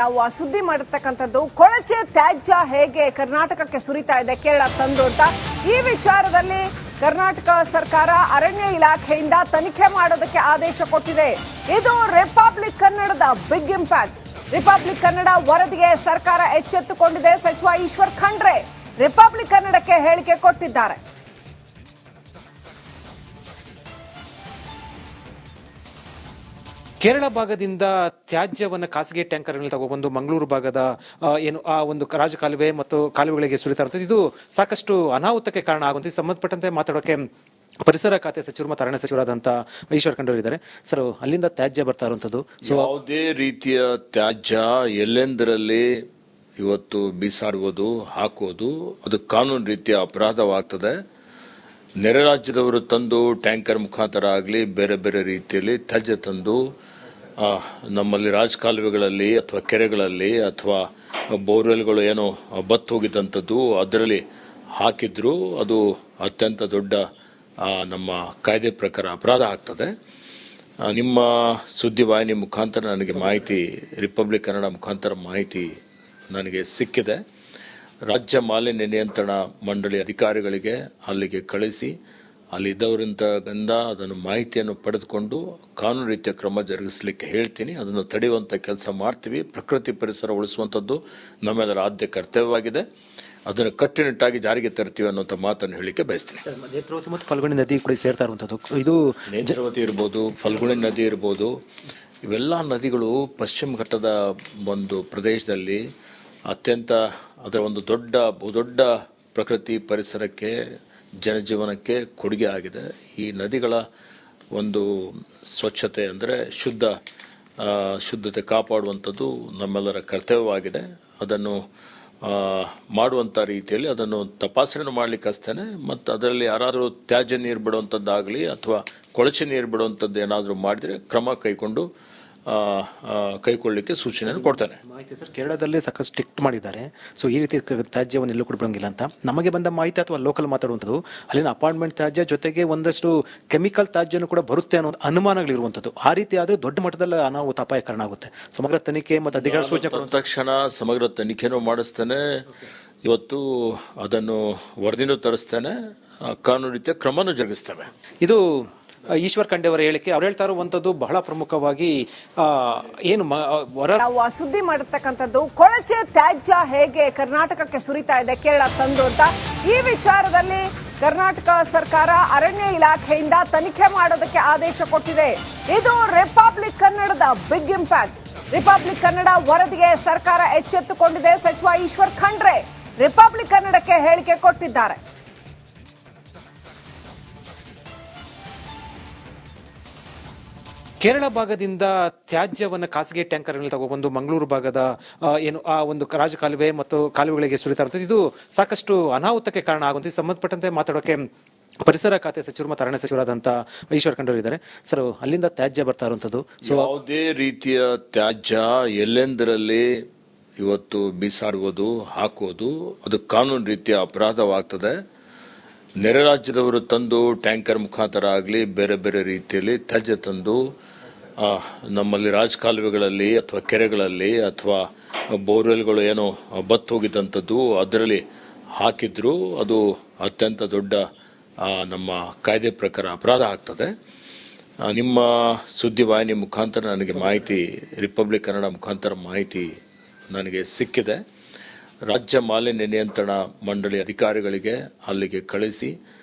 ನಾವು ಸುದ್ದಿ ಮಾಡಿರ್ತಕ್ಕಂಥದ್ದು ಕೊಳಚೆ ತ್ಯಾಜ್ಯ ಹೇಗೆ ಕರ್ನಾಟಕಕ್ಕೆ ಸುರಿತಾ ಇದೆ ಕೇರಳ ತಂದು ಅಂತ ಈ ವಿಚಾರದಲ್ಲಿ ಕರ್ನಾಟಕ ಸರ್ಕಾರ ಅರಣ್ಯ ಇಲಾಖೆಯಿಂದ ತನಿಖೆ ಮಾಡೋದಕ್ಕೆ ಆದೇಶ ಕೊಟ್ಟಿದೆ. ಇದು ರಿಪಬ್ಲಿಕ್ ಕನ್ನಡದ ಬಿಗ್ ಇಂಪ್ಯಾಕ್ಟ್. ರಿಪಬ್ಲಿಕ್ ಕನ್ನಡ ವರದಿಗೆ ಸರ್ಕಾರ ಎಚ್ಚೆತ್ತುಕೊಂಡಿದೆ. ಸಚಿವ ಈಶ್ವರ್ ಖಂಡ್ರೆ ರಿಪಬ್ಲಿಕ್ ಕನ್ನಡಕ್ಕೆ ಹೇಳಿಕೆ ಕೊಟ್ಟಿದ್ದಾರೆ. ಕೇರಳ ಭಾಗದಿಂದ ತ್ಯಾಜ್ಯವನ್ನು ಖಾಸಗಿ ಟ್ಯಾಂಕರ್ಗಳಲ್ಲಿ ತಗೊಬಂದು ಮಂಗಳೂರು ಭಾಗದ ಏನು ಆ ಒಂದು ರಾಜಕಾಲುವೆ ಮತ್ತು ಕಾಲುವೆಗಳಿಗೆ ಸುರಿತಾ ಇರುತ್ತದೆ. ಇದು ಸಾಕಷ್ಟು ಅನಾಹುತಕ್ಕೆ ಕಾರಣ ಆಗುವಂತೆ ಸಂಬಂಧಪಟ್ಟಂತೆ ಮಾತಾಡೋಕೆ ಪರಿಸರ ಖಾತೆ ಸಚಿವರು ಮತ್ತು ಅರಣ್ಯ ಸಚಿವರಾದಂಥ ಈಶ್ವರ್ ಖಂಡ್ರೆ ಇದ್ದಾರೆ. ಸರ್, ಅಲ್ಲಿಂದ ತ್ಯಾಜ್ಯ ಬರ್ತಾ ಇರುವಂಥದ್ದು ಯಾವುದೇ ರೀತಿಯ ತ್ಯಾಜ್ಯ ಎಲ್ಲೆಂದರಲ್ಲಿ ಇವತ್ತು ಬೀಸಾಡುವುದು ಹಾಕುವುದು ಅದು ಕಾನೂನು ರೀತಿಯ ಅಪರಾಧವಾಗ್ತದೆ. ನೆರೆ ರಾಜ್ಯದವರು ತಂದು ಟ್ಯಾಂಕರ್ ಮುಖಾಂತರ ಆಗಲಿ ಬೇರೆ ಬೇರೆ ರೀತಿಯಲ್ಲಿ ತ್ಯಾಜ್ಯ ತಂದು ನಮ್ಮಲ್ಲಿ ರಾಜಕಾಲುವೆಗಳಲ್ಲಿ ಅಥವಾ ಕೆರೆಗಳಲ್ಲಿ ಅಥವಾ ಬೋರ್ವೆಲ್ಗಳು ಏನೋ ಬತ್ತು ಹೋಗಿದ್ದಂಥದ್ದು ಅದರಲ್ಲಿ ಹಾಕಿದ್ರು ಅದು ಅತ್ಯಂತ ದೊಡ್ಡ ನಮ್ಮ ಕಾಯ್ದೆ ಪ್ರಕಾರ ಅಪರಾಧ ಆಗ್ತದೆ. ನಿಮ್ಮ ಸುದ್ದಿವಾಹಿನಿ ಮುಖಾಂತರ ನನಗೆ ಮಾಹಿತಿ, ರಿಪಬ್ಲಿಕ್ ಕನ್ನಡ ಮುಖಾಂತರ ಮಾಹಿತಿ ನನಗೆ ಸಿಕ್ಕಿದೆ. ರಾಜ್ಯ ಮಾಲಿನ್ಯ ನಿಯಂತ್ರಣ ಮಂಡಳಿ ಅಧಿಕಾರಿಗಳಿಗೆ ಅಲ್ಲಿಗೆ ಕಳಿಸಿ ಅಲ್ಲಿದ್ದವರಿಂದ ಅದನ್ನು ಮಾಹಿತಿಯನ್ನು ಪಡೆದುಕೊಂಡು ಕಾನೂನು ರೀತಿಯ ಕ್ರಮ ಜರುಗಿಸಲಿಕ್ಕೆ ಹೇಳ್ತೀನಿ. ಅದನ್ನು ತಡೆಯುವಂಥ ಕೆಲಸ ಮಾಡ್ತೀವಿ. ಪ್ರಕೃತಿ ಪರಿಸರ ಉಳಿಸುವಂಥದ್ದು ನಮ್ಮೆಲ್ಲರ ಆದ್ಯ ಕರ್ತವ್ಯವಾಗಿದೆ. ಅದನ್ನು ಕಟ್ಟುನಿಟ್ಟಾಗಿ ಜಾರಿಗೆ ತರ್ತೀವಿ ಅನ್ನುವಂಥ ಮಾತನ್ನು ಹೇಳಲಿಕ್ಕೆ ಬಯಸ್ತೀನಿ. ನೇತ್ರಾವತಿ ಮತ್ತು ಫಲ್ಗುಣಿ ನದಿ ಕೂಡ ಸೇರ್ತಾ ಇರುವಂಥದ್ದು. ಇದು ನೇತ್ರಾವತಿ ಇರ್ಬೋದು, ಫಲ್ಗುಣಿ ನದಿ ಇರ್ಬೋದು, ಇವೆಲ್ಲ ನದಿಗಳು ಪಶ್ಚಿಮ ಘಟ್ಟದ ಒಂದು ಪ್ರದೇಶದಲ್ಲಿ ಅತ್ಯಂತ ಅದರ ಒಂದು ಬಹುದೊಡ್ಡ ಪ್ರಕೃತಿ ಪರಿಸರಕ್ಕೆ ಜನಜೀವನಕ್ಕೆ ಕೊಡುಗೆ ಆಗಿದೆ. ಈ ನದಿಗಳ ಒಂದು ಸ್ವಚ್ಛತೆ ಅಂದರೆ ಶುದ್ಧತೆ ಕಾಪಾಡುವಂಥದ್ದು ನಮ್ಮೆಲ್ಲರ ಕರ್ತವ್ಯವಾಗಿದೆ. ಅದನ್ನು ಮಾಡುವಂಥ ರೀತಿಯಲ್ಲಿ ಅದನ್ನು ತಪಾಸಣೆ ಮಾಡಲಿಕ್ಕೆ ಅಷ್ಟೇ. ಮತ್ತು ಅದರಲ್ಲಿ ಯಾರಾದರೂ ತ್ಯಾಜ್ಯ ನೀರು ಬಿಡುವಂಥದ್ದಾಗಲಿ ಅಥವಾ ಕೊಳಚೆ ನೀರು ಬಿಡುವಂಥದ್ದು ಏನಾದರೂ ಮಾಡಿದರೆ ಕ್ರಮ ಕೈಗೊಳ್ಳಲಿಕ್ಕೆ ಸೂಚನೆಯನ್ನು ಕೊಡ್ತಾನೆ. ಮಾಹಿತಿ ಸರ್, ಕೇರಳದಲ್ಲಿ ಸಾಕಷ್ಟು ಸ್ಟ್ರಿಕ್ಟ್ ಮಾಡಿದ್ದಾರೆ. ಸೊ ಈ ರೀತಿ ತ್ಯಾಜ್ಯವನ್ನು ಎಲ್ಲೂ ಕೂಡ ಬಿಡೋಂಗಿಲ್ಲ ಅಂತ ನಮಗೆ ಬಂದ ಮಾಹಿತಿ ಅಥವಾ ಲೋಕಲ್ ಮಾತಾಡುವಂಥದ್ದು ಅಲ್ಲಿನ ಅಪಾರ್ಟ್ಮೆಂಟ್ ತ್ಯಾಜ್ಯ ಜೊತೆಗೆ ಒಂದಷ್ಟು ಕೆಮಿಕಲ್ ತ್ಯಾಜ್ಯನೂ ಕೂಡ ಬರುತ್ತೆ ಅನ್ನೋ ಅನುಮಾನಗಳಿರುವಂಥದ್ದು. ಆ ರೀತಿ ಆದರೆ ದೊಡ್ಡ ಮಟ್ಟದಲ್ಲಿ ಅನಾಹುತ ಅಪಾಯಕಾರಣ ಆಗುತ್ತೆ. ಸಮಗ್ರ ತನಿಖೆ ಮತ್ತು ಅಧಿಕಾರ ಸೂಚನೆ ತಕ್ಷಣ ಸಮಗ್ರ ತನಿಖೆನೂ ಮಾಡಿಸ್ತೇನೆ. ಇವತ್ತು ಅದನ್ನು ವರದಿನೂ ತರಿಸ್ತೇನೆ. ಕಾನೂನು ರೀತಿಯ ಕ್ರಮನೂ ಜರುಗಿಸ್ತೇವೆ. ಇದು ಈಶ್ವರ್ ಖಂಡ್ರೆ ಅವರ ಹೇಳಿಕೆ. ಅವ್ರು ಹೇಳ್ತಾ ಇರುವಂತದ್ದು ಬಹಳ ಪ್ರಮುಖವಾಗಿ ನಾವು ಸುದ್ದಿ ಮಾಡಿರ್ತಕ್ಕಂಥದ್ದು ಕೊಳಚೆ ತ್ಯಾಜ್ಯ ಹೇಗೆ ಕರ್ನಾಟಕಕ್ಕೆ ಸುರಿತಾ ಇದೆ ಕೇರಳ ತಂದು ಅಂತ ಈ ವಿಚಾರದಲ್ಲಿ ಕರ್ನಾಟಕ ಸರ್ಕಾರ ಅರಣ್ಯ ಇಲಾಖೆಯಿಂದ ತನಿಖೆ ಮಾಡೋದಕ್ಕೆ ಆದೇಶ ಕೊಟ್ಟಿದೆ. ಇದು ರಿಪಬ್ಲಿಕ್ ಕನ್ನಡದ ಬಿಗ್ ಇಂಪ್ಯಾಕ್ಟ್. ರಿಪಬ್ಲಿಕ್ ಕನ್ನಡ ವರದಿಗೆ ಸರ್ಕಾರ ಎಚ್ಚೆತ್ತುಕೊಂಡಿದೆ. ಸಚಿವ ಈಶ್ವರ್ ಖಂಡ್ರೆ ರಿಪಬ್ಲಿಕ್ ಕನ್ನಡಕ್ಕೆ ಹೇಳಿಕೆ ಕೊಟ್ಟಿದ್ದಾರೆ. ಕೇರಳ ಭಾಗದಿಂದ ತ್ಯಾಜ್ಯವನ್ನು ಖಾಸಗಿ ಟ್ಯಾಂಕರ್ಗಳಲ್ಲಿ ತಗೊಬಂದು ಮಂಗಳೂರು ಭಾಗದ ಏನು ಆ ಒಂದು ರಾಜಕಾಲುವೆ ಮತ್ತು ಕಾಲುವೆಗಳಿಗೆ ಸುರಿತಾ ಇರುತ್ತದೆ. ಇದು ಸಾಕಷ್ಟು ಅನಾಹುತಕ್ಕೆ ಕಾರಣ ಆಗುವಂತೆ ಸಂಬಂಧಪಟ್ಟಂತೆ ಮಾತಾಡೋಕೆ ಪರಿಸರ ಖಾತೆ ಸಚಿವರು ಮತ್ತು ಅರಣ್ಯ ಸಚಿವರಾದಂಥ ಈಶ್ವರ್ ಖಂಡ್ರೆ ಇದ್ದಾರೆ. ಸರ್, ಅಲ್ಲಿಂದ ತ್ಯಾಜ್ಯ ಬರ್ತಾ ಇರುವಂಥದ್ದು ಯಾವುದೇ ರೀತಿಯ ತ್ಯಾಜ್ಯ ಎಲ್ಲೆಂದರಲ್ಲಿ ಇವತ್ತು ಬೀಸಾಡುವುದು ಹಾಕುವುದು ಅದು ಕಾನೂನು ರೀತಿಯ ಅಪರಾಧವಾಗ್ತದೆ. ನೆರೆ ರಾಜ್ಯದವರು ತಂದು ಟ್ಯಾಂಕರ್ ಮುಖಾಂತರ ಆಗಲಿ ಬೇರೆ ಬೇರೆ ರೀತಿಯಲ್ಲಿ ತ್ಯಾಜ್ಯ ತಂದು ನಮ್ಮಲ್ಲಿ ರಾಜಕಾಲುವೆಗಳಲ್ಲಿ ಅಥವಾ ಕೆರೆಗಳಲ್ಲಿ ಅಥವಾ ಬೋರ್ವೆಲ್ಗಳು ಏನೋ ಬತ್ತು ಹೋಗಿದ್ದಂಥದ್ದು ಅದರಲ್ಲಿ ಹಾಕಿದ್ರು ಅದು ಅತ್ಯಂತ ದೊಡ್ಡ ನಮ್ಮ ಕಾಯ್ದೆ ಪ್ರಕಾರ ಅಪರಾಧ ಆಗ್ತದೆ. ನಿಮ್ಮ ಸುದ್ದಿವಾಹಿನಿ ಮುಖಾಂತರ ನನಗೆ ಮಾಹಿತಿ, ರಿಪಬ್ಲಿಕ್ ಕನ್ನಡ ಮುಖಾಂತರ ಮಾಹಿತಿ ನನಗೆ ಸಿಕ್ಕಿದೆ. ರಾಜ್ಯ ಮಾಲಿನ್ಯ ನಿಯಂತ್ರಣ ಮಂಡಳಿ ಅಧಿಕಾರಿಗಳಿಗೆ ಅಲ್ಲಿಗೆ ಕಳಿಸಿ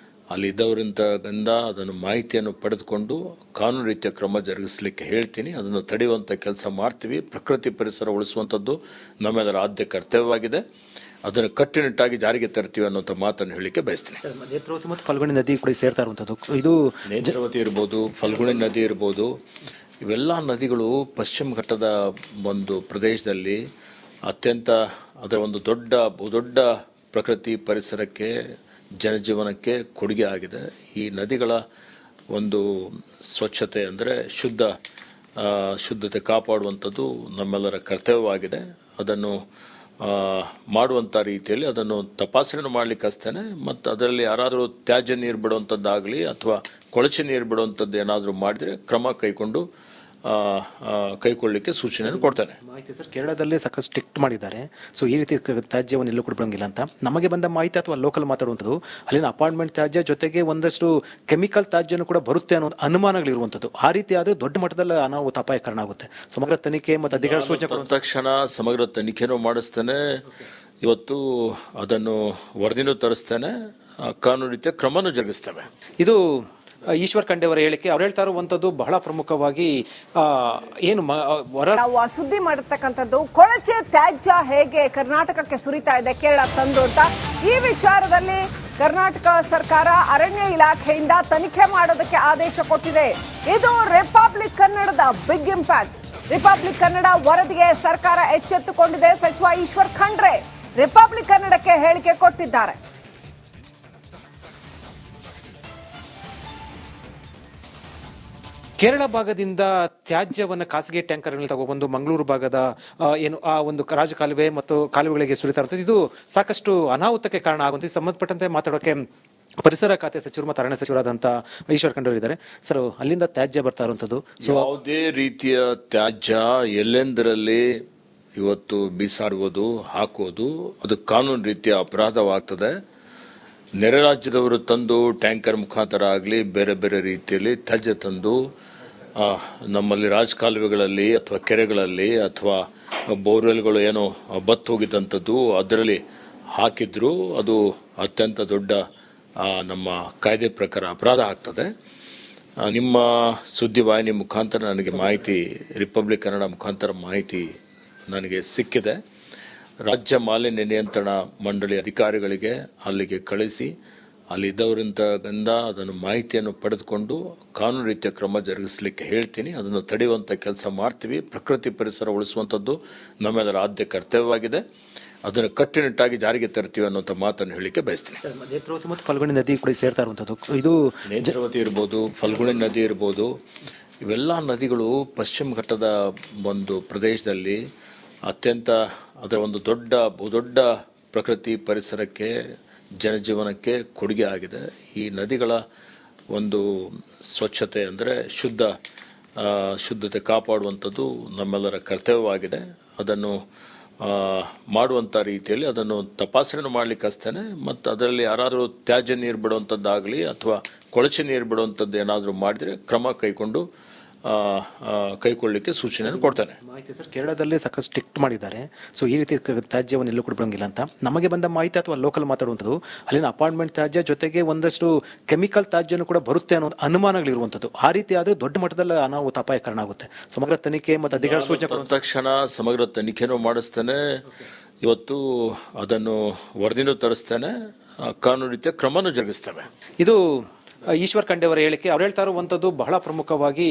ಅಲ್ಲಿದ್ದವರಿಂದ ಅದನ್ನು ಮಾಹಿತಿಯನ್ನು ಪಡೆದುಕೊಂಡು ಕಾನೂನು ರೀತಿಯ ಕ್ರಮ ಜರುಗಿಸಲಿಕ್ಕೆ ಹೇಳ್ತೀನಿ. ಅದನ್ನು ತಡೆಯುವಂಥ ಕೆಲಸ ಮಾಡ್ತೀವಿ. ಪ್ರಕೃತಿ ಪರಿಸರ ಉಳಿಸುವಂಥದ್ದು ನಮ್ಮೆಲ್ಲರ ಆದ್ಯ ಕರ್ತವ್ಯವಾಗಿದೆ. ಅದನ್ನು ಕಟ್ಟುನಿಟ್ಟಾಗಿ ಜಾರಿಗೆ ತರ್ತೀವಿ ಅನ್ನುವಂಥ ಮಾತನ್ನು ಹೇಳಲಿಕ್ಕೆ ಬಯಸ್ತೀನಿ. ನೇತ್ರಾವತಿ ಮತ್ತು ಫಲ್ಗುಣಿ ನದಿ ಕೂಡ ಸೇರ್ತಾ ಇರುವಂಥದ್ದು. ಇದು ನೇತ್ರಾವತಿ ಇರ್ಬೋದು, ಫಲ್ಗುಣಿ ನದಿ ಇರ್ಬೋದು, ಇವೆಲ್ಲ ನದಿಗಳು ಪಶ್ಚಿಮ ಘಟ್ಟದ ಒಂದು ಪ್ರದೇಶದಲ್ಲಿ ಅತ್ಯಂತ ಅದರ ಒಂದು ಬಹುದೊಡ್ಡ ಪ್ರಕೃತಿ ಪರಿಸರಕ್ಕೆ ಜನಜೀವನಕ್ಕೆ ಕೊಡುಗೆ ಆಗಿದೆ. ಈ ನದಿಗಳ ಒಂದು ಸ್ವಚ್ಛತೆ ಅಂದರೆ ಶುದ್ಧತೆ ಕಾಪಾಡುವಂಥದ್ದು ನಮ್ಮೆಲ್ಲರ ಕರ್ತವ್ಯವಾಗಿದೆ. ಅದನ್ನು ಮಾಡುವಂಥ ರೀತಿಯಲ್ಲಿ ಅದನ್ನು ತಪಾಸಣೆ ಮಾಡಲಿಕ್ಕೆ ಅಷ್ಟೇ. ಮತ್ತು ಅದರಲ್ಲಿ ಯಾರಾದರೂ ತ್ಯಾಜ್ಯ ನೀರು ಬಿಡುವಂಥದ್ದಾಗಲಿ ಅಥವಾ ಕೊಳಚೆ ನೀರು ಬಿಡುವಂಥದ್ದು ಏನಾದರೂ ಮಾಡಿದರೆ ಕ್ರಮ ಕೈಗೊಳ್ಳಲಿಕ್ಕೆ ಸೂಚನೆಯನ್ನು ಕೊಡ್ತೇನೆ. ಮಾಹಿತಿ ಸರ್, ಕೇರಳದಲ್ಲಿ ಸಾಕಷ್ಟು ಸ್ಟ್ರಿಕ್ಟ್ ಮಾಡಿದ್ದಾರೆ. ಸೊ ಈ ರೀತಿ ತ್ಯಾಜ್ಯವನ್ನು ಎಲ್ಲೂ ಕೂಡ ಬಿಡಂಗಿಲ್ಲ ಅಂತ ನಮಗೆ ಬಂದ ಮಾಹಿತಿ ಅಥವಾ ಲೋಕಲ್ ಮಾತಾಡುವಂಥದ್ದು ಅಲ್ಲಿನ ಅಪಾರ್ಟ್ಮೆಂಟ್ ತ್ಯಾಜ್ಯ ಜೊತೆಗೆ ಒಂದಷ್ಟು ಕೆಮಿಕಲ್ ತ್ಯಾಜ್ಯನೂ ಕೂಡ ಬರುತ್ತೆ ಅನ್ನೋ ಅನುಮಾನಗಳಿರುವಂಥದ್ದು. ಆ ರೀತಿ ಆದರೆ ದೊಡ್ಡ ಮಟ್ಟದಲ್ಲಿ ಅನಾಹುತ ಅಪಾಯಕಾರಣ ಆಗುತ್ತೆ. ಸಮಗ್ರ ತನಿಖೆ ಮತ್ತು ಅಧಿಕಾರ ಸೂಚನೆ ತಕ್ಷಣ ಸಮಗ್ರ ತನಿಖೆನೂ ಮಾಡಿಸ್ತೇನೆ. ಇವತ್ತು ಅದನ್ನು ವರದಿನೂ ತರಿಸ್ತೇನೆ, ಕಾನೂನು ರೀತಿಯ ಕ್ರಮನೂ ಜರುಗಿಸ್ತೇವೆ. ಇದು ಈಶ್ವರ್ ಖಂಡೆ ಅವರ ಹೇಳಿಕೆ. ಅವ್ರು ಹೇಳ್ತಾ ಇರುವಂತದ್ದು ಬಹಳ ಪ್ರಮುಖವಾಗಿ ನಾವು ಸುದ್ದಿ ಮಾಡಿರ್ತಕ್ಕಂಥದ್ದು ಕೊಳಚೆ ತ್ಯಾಜ್ಯ ಹೇಗೆ ಕರ್ನಾಟಕಕ್ಕೆ ಸುರಿತಾ ಇದೆ ಕೇರಳ ತಂದು ಅಂತ. ಈ ವಿಚಾರದಲ್ಲಿ ಕರ್ನಾಟಕ ಸರ್ಕಾರ ಅರಣ್ಯ ಇಲಾಖೆಯಿಂದ ತನಿಖೆ ಮಾಡೋದಕ್ಕೆ ಆದೇಶ ಕೊಟ್ಟಿದೆ. ಇದು ರಿಪಬ್ಲಿಕ್ ಕನ್ನಡದ ಬಿಗ್ ಇಂಪ್ಯಾಕ್ಟ್. ರಿಪಬ್ಲಿಕ್ ಕನ್ನಡ ವರದಿಗೆ ಸರ್ಕಾರ ಎಚ್ಚೆತ್ತುಕೊಂಡಿದೆ. ಸಚಿವ ಈಶ್ವರ್ ಖಂಡ್ರೆ ರಿಪಬ್ಲಿಕ್ ಕನ್ನಡಕ್ಕೆ ಹೇಳಿಕೆ ಕೊಟ್ಟಿದ್ದಾರೆ. ಕೇರಳ ಭಾಗದಿಂದ ತ್ಯಾಜ್ಯವನ್ನು ಖಾಸಗಿ ಟ್ಯಾಂಕರ್ಗಳಲ್ಲಿ ತಗೊಬಂದು ಮಂಗಳೂರು ಭಾಗದ ಆ ಒಂದು ರಾಜಕಾಲುವೆ ಮತ್ತು ಕಾಲುವೆಗಳಿಗೆ ಸುರಿತಾ ಇರುತ್ತದೆ. ಇದು ಸಾಕಷ್ಟು ಅನಾಹುತಕ್ಕೆ ಕಾರಣ ಆಗುವಂತೆ ಸಂಬಂಧಪಟ್ಟಂತೆ ಮಾತಾಡೋಕೆ ಪರಿಸರ ಖಾತೆ ಸಚಿವರು ಮತ್ತು ಅರಣ್ಯ ಸಚಿವರಾದಂಥ ಈಶ್ವರ್ ಖಂಡ್ರೆ ಇದ್ದಾರೆ. ಸರ್, ಅಲ್ಲಿಂದ ತ್ಯಾಜ್ಯ ಬರ್ತಾ ಇರುವಂಥದ್ದು ಯಾವುದೇ ರೀತಿಯ ತ್ಯಾಜ್ಯ ಎಲ್ಲೆಂದರಲ್ಲಿ ಇವತ್ತು ಬೀಸಾಡುವುದು, ಹಾಕುವುದು ಅದು ಕಾನೂನು ರೀತಿಯ ಅಪರಾಧವಾಗ್ತದೆ. ನೆರೆ ರಾಜ್ಯದವರು ತಂದು ಟ್ಯಾಂಕರ್ ಮುಖಾಂತರ ಆಗಲಿ ಬೇರೆ ಬೇರೆ ರೀತಿಯಲ್ಲಿ ತ್ಯಾಜ್ಯ ತಂದು ನಮ್ಮಲ್ಲಿ ರಾಜಕಾಲುವೆಗಳಲ್ಲಿ ಅಥವಾ ಕೆರೆಗಳಲ್ಲಿ ಅಥವಾ ಬೋರ್ವೆಲ್ಗಳು ಏನೋ ಬತ್ತು ಹೋಗಿದ್ದಂಥದ್ದು ಅದರಲ್ಲಿ ಹಾಕಿದ್ರು ಅದು ಅತ್ಯಂತ ದೊಡ್ಡ ನಮ್ಮ ಕಾಯ್ದೆ ಪ್ರಕಾರ ಅಪರಾಧ ಆಗ್ತದೆ. ನಿಮ್ಮ ಸುದ್ದಿವಾಹಿನಿ ಮುಖಾಂತರ ನನಗೆ ಮಾಹಿತಿ, ರಿಪಬ್ಲಿಕ್ ಕನ್ನಡ ಮುಖಾಂತರ ಮಾಹಿತಿ ನನಗೆ ಸಿಕ್ಕಿದೆ. ರಾಜ್ಯ ಮಾಲಿನ್ಯ ನಿಯಂತ್ರಣ ಮಂಡಳಿ ಅಧಿಕಾರಿಗಳಿಗೆ ಅಲ್ಲಿಗೆ ಕಳಿಸಿ ಅಲ್ಲಿದ್ದವರಿಂದ ಅದನ್ನು ಮಾಹಿತಿಯನ್ನು ಪಡೆದುಕೊಂಡು ಕಾನೂನು ರೀತಿಯ ಕ್ರಮ ಜರುಗಿಸಲಿಕ್ಕೆ ಹೇಳ್ತೀನಿ. ಅದನ್ನು ತಡೆಯುವಂಥ ಕೆಲಸ ಮಾಡ್ತೀವಿ. ಪ್ರಕೃತಿ ಪರಿಸರ ಉಳಿಸುವಂಥದ್ದು ನಮ್ಮೆಲ್ಲರ ಆದ್ಯ ಕರ್ತವ್ಯವಾಗಿದೆ. ಅದನ್ನು ಕಟ್ಟುನಿಟ್ಟಾಗಿ ಜಾರಿಗೆ ತರ್ತೀವಿ ಅನ್ನುವಂಥ ಮಾತನ್ನು ಹೇಳಿಕೆ ಬಯಸ್ತೀನಿ. ನೇತ್ರಾವತಿ ಮತ್ತು ಫಲ್ಗುಣಿ ನದಿ ಕೂಡ ಸೇರ್ತಾ ಇರುವಂಥದ್ದು. ಇದು ನೇತ್ರಾವತಿ ಇರ್ಬೋದು, ಫಲ್ಗುಣಿ ನದಿ ಇರ್ಬೋದು, ಇವೆಲ್ಲ ನದಿಗಳು ಪಶ್ಚಿಮ ಘಟ್ಟದ ಒಂದು ಪ್ರದೇಶದಲ್ಲಿ ಅತ್ಯಂತ ಅದರ ಒಂದು ಬಹುದೊಡ್ಡ ಪ್ರಕೃತಿ ಪರಿಸರಕ್ಕೆ ಜನಜೀವನಕ್ಕೆ ಕೊಡುಗೆ ಆಗಿದೆ. ಈ ನದಿಗಳ ಒಂದು ಸ್ವಚ್ಛತೆ ಅಂದರೆ ಶುದ್ಧತೆ ಕಾಪಾಡುವಂಥದ್ದು ನಮ್ಮೆಲ್ಲರ ಕರ್ತವ್ಯವಾಗಿದೆ. ಅದನ್ನು ಮಾಡುವಂಥ ರೀತಿಯಲ್ಲಿ ಅದನ್ನು ತಪಾಸಣೆ ಮಾಡಲಿಕ್ಕೆ ಹಚ್ತೇನೆ. ಮತ್ತು ಅದರಲ್ಲಿ ಯಾರಾದರೂ ತ್ಯಾಜ್ಯ ನೀರು ಬಿಡುವಂಥದ್ದಾಗಲಿ ಅಥವಾ ಕೊಳಚೆ ನೀರು ಬಿಡುವಂಥದ್ದು ಏನಾದರೂ ಮಾಡಿದರೆ ಕ್ರಮ ಕೈಗೊಳ್ಳಲಿಕ್ಕೆ ಸೂಚನೆಯನ್ನು ಕೊಡ್ತೇನೆ. ಮಾಹಿತಿ ಸರ್, ಕೇರಳದಲ್ಲಿ ಸಾಕಷ್ಟು ಸ್ಟ್ರಿಕ್ಟ್ ಮಾಡಿದ್ದಾರೆ. ಸೊ ಈ ರೀತಿ ತ್ಯಾಜ್ಯವನ್ನು ಎಲ್ಲೂ ಕೂಡ ಬಿಡಂಗಿಲ್ಲ ಅಂತ ನಮಗೆ ಬಂದ ಮಾಹಿತಿ ಅಥವಾ ಲೋಕಲ್ ಮಾತಾಡುವಂಥದ್ದು ಅಲ್ಲಿನ ಅಪಾರ್ಟ್ಮೆಂಟ್ ತ್ಯಾಜ್ಯ ಜೊತೆಗೆ ಒಂದಷ್ಟು ಕೆಮಿಕಲ್ ತ್ಯಾಜ್ಯನೂ ಕೂಡ ಬರುತ್ತೆ ಅನ್ನೋ ಅನುಮಾನಗಳಿರುವಂಥದ್ದು. ಆ ರೀತಿ ಆದರೆ ದೊಡ್ಡ ಮಟ್ಟದಲ್ಲಿ ಅನಾಹುತ ಅಪಾಯಕಾರಣ ಆಗುತ್ತೆ. ಸಮಗ್ರ ತನಿಖೆ ಮತ್ತು ಅಧಿಕಾರ ಸೂಚನೆ ತಕ್ಷಣ ಸಮಗ್ರ ತನಿಖೆನೂ ಮಾಡಿಸ್ತೇನೆ. ಇವತ್ತು ಅದನ್ನು ವರದಿನೂ ತರಿಸ್ತೇನೆ, ಕಾನೂನು ರೀತಿಯ ಕ್ರಮನೂ ಜರುಗಿಸ್ತೇವೆ. ಇದು ಈಶ್ವರ್ ಖಂಡೆ ಅವರ ಹೇಳಿಕೆ. ಅವ್ರು ಹೇಳ್ತಾ ಇರುವಂಥದ್ದು ಬಹಳ ಪ್ರಮುಖವಾಗಿ